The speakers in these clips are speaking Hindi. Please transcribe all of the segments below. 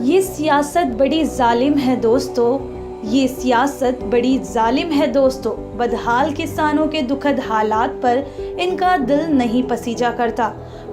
ये सियासत बड़ी जालिम है दोस्तों, ये सियासत बड़ी जालिम है दोस्तों। बदहाल किसानों के दुखद हालात पर इनका दिल नहीं पसीजा करता।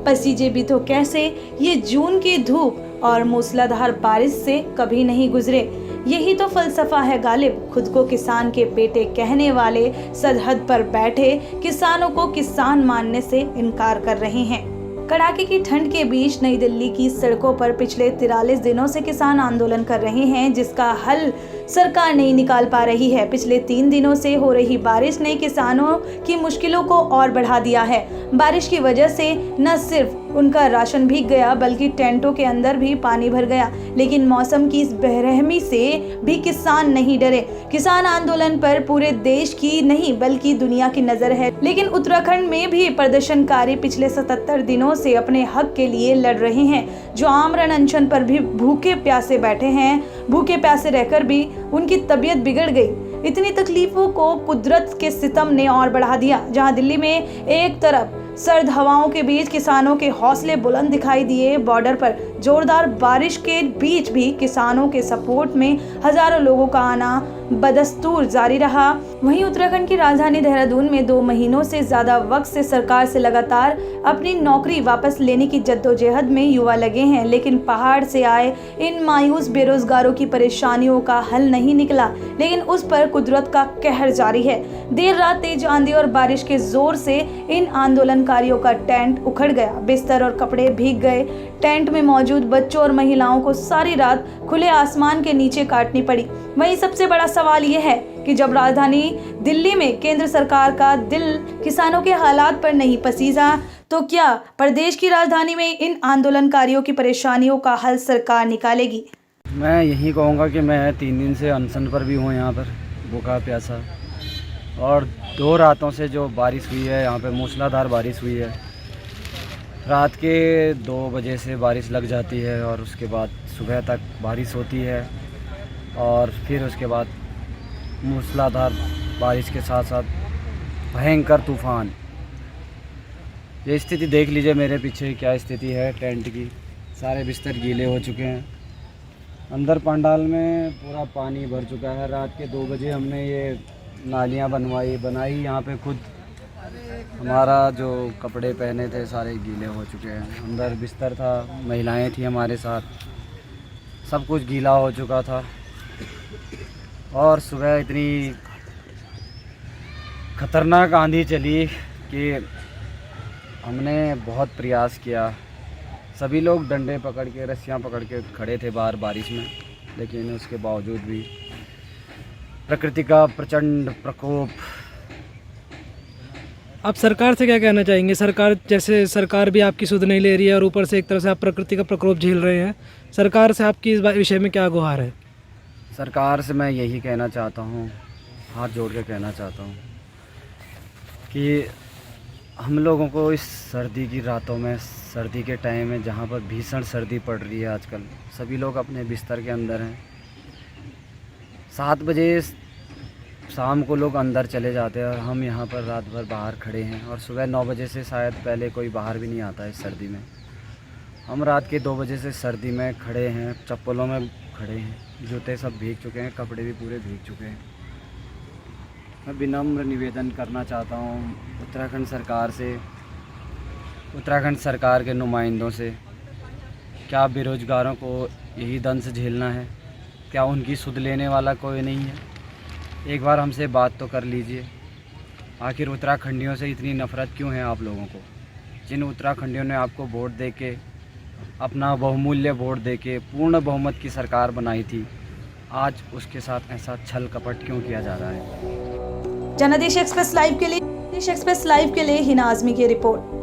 पसीजे भी तो कैसे, ये जून की धूप और मूसलाधार बारिश से कभी नहीं गुजरे। यही तो फलसफा है गालिब। खुद को किसान के बेटे कहने वाले सरहद पर बैठे किसानों को किसान मानने से इनकार कर रहे हैं। कड़ाके की ठंड के बीच नई दिल्ली की सड़कों पर पिछले 43 दिनों से किसान आंदोलन कर रहे हैं, जिसका हल सरकार नहीं निकाल पा रही है। पिछले 3 दिनों से हो रही बारिश ने किसानों की मुश्किलों को और बढ़ा दिया है। बारिश की वजह से न सिर्फ उनका राशन भीग गया, बल्कि टेंटों के अंदर भी पानी भर गया। लेकिन मौसम की इस बेरहमी से भी किसान नहीं डरे। किसान आंदोलन पर पूरे देश की नहीं बल्कि दुनिया की नजर है। लेकिन उत्तराखंड में भी प्रदर्शनकारी पिछले 77 दिनों से अपने हक के लिए लड़ रहे हैं, जो आमरण अनशन पर भी भूखे प्यासे बैठे हैं। भूखे प्यासे रहकर भी उनकी तबीयत बिगड़ गई। इतनी तकलीफों को कुदरत के सितम ने और बढ़ा दिया। जहां दिल्ली में एक तरफ सर्द हवाओं के बीच किसानों के हौसले बुलंद दिखाई दिए, बॉर्डर पर जोरदार बारिश के बीच भी किसानों के सपोर्ट में हजारों लोगों का आना बदस्तूर जारी रहा। वहीं उत्तराखंड की राजधानी देहरादून में 2 महीनों से ज्यादा वक्त से सरकार से लगातार अपनी नौकरी वापस लेने की जद्दोजहद में युवा लगे हैं। लेकिन पहाड़ से आए इन मायूस बेरोजगारों की परेशानियों का हल नहीं निकला, लेकिन उस पर कुदरत का कहर जारी है। देर रात तेज आंधी और बारिश के जोर से इन आंदोलनकारियों का टेंट उखड़ गया, बिस्तर और कपड़े भीग गए। टेंट में मौजूद बच्चों और महिलाओं को सारी रात खुले आसमान के नीचे काटनी पड़ी। वहीं सबसे बड़ा सवाल यह है कि जब राजधानी दिल्ली में केंद्र सरकार का दिल किसानों के हालात पर नहीं पसीजा, तो क्या प्रदेश की राजधानी में इन आंदोलनकारियों की परेशानियों का हल सरकार निकालेगी? मैं यही कहूँगा कि मैं 3 दिन से अनशन पर भी हूँ, यहाँ पर भूखा प्यासा। और 2 रातों से जो बारिश हुई है, यहाँ पे मूसलाधार बारिश हुई है। रात के 2 बजे से बारिश लग जाती है और उसके बाद सुबह तक बारिश होती है और फिर उसके बाद मूसलाधार बारिश के साथ साथ भयंकर तूफ़ान। ये स्थिति देख लीजिए मेरे पीछे क्या स्थिति है टेंट की। सारे बिस्तर गीले हो चुके हैं। अंदर पंडाल में पूरा पानी भर चुका है। रात के 2 बजे हमने ये नालियाँ बनाई यहाँ पे खुद। हमारा जो कपड़े पहने थे सारे गीले हो चुके हैं। अंदर बिस्तर था, महिलाएं थी हमारे साथ, सब कुछ गीला हो चुका था। और सुबह इतनी ख़तरनाक आंधी चली कि हमने बहुत प्रयास किया। सभी लोग डंडे पकड़ के, रस्सियाँ पकड़ के खड़े थे बाहर बारिश में, लेकिन उसके बावजूद भी प्रकृति का प्रचंड प्रकोप। आप सरकार से क्या कहना चाहेंगे? सरकार भी आपकी सुध नहीं ले रही है और ऊपर से एक तरह से आप प्रकृति का प्रकोप झेल रहे हैं। सरकार से आपकी इस विषय में क्या गुहार है? सरकार से मैं यही कहना चाहता हूँ, हाथ जोड़ के कहना चाहता हूँ कि हम लोगों को इस सर्दी की रातों में, सर्दी के टाइम में जहाँ पर भीषण सर्दी पड़ रही है आजकल, सभी लोग अपने बिस्तर के अंदर हैं। 7 बजे शाम को लोग अंदर चले जाते हैं और हम यहाँ पर रात भर बाहर खड़े हैं। और सुबह 9 बजे से शायद पहले कोई बाहर भी नहीं आता इस सर्दी में। हम रात के 2 बजे से सर्दी में खड़े हैं, चप्पलों में खड़े हैं, जूते सब भीग चुके हैं, कपड़े भी पूरे भीग चुके हैं। मैं विनम्र निवेदन करना चाहता हूँ उत्तराखंड सरकार से, उत्तराखंड सरकार के नुमाइंदों से, क्या बेरोज़गारों को यही दंश झेलना है? क्या उनकी सुध लेने वाला कोई नहीं है? एक बार हमसे बात तो कर लीजिए। आखिर उत्तराखंडियों से इतनी नफ़रत क्यों है आप लोगों को? जिन उत्तराखंडियों ने आपको वोट देके, अपना बहुमूल्य वोट देके पूर्ण बहुमत की सरकार बनाई थी, आज उसके साथ ऐसा छल कपट क्यों किया जा रहा है? जनादेश एक्सप्रेस लाइव के लिए हिना आज़मी की रिपोर्ट।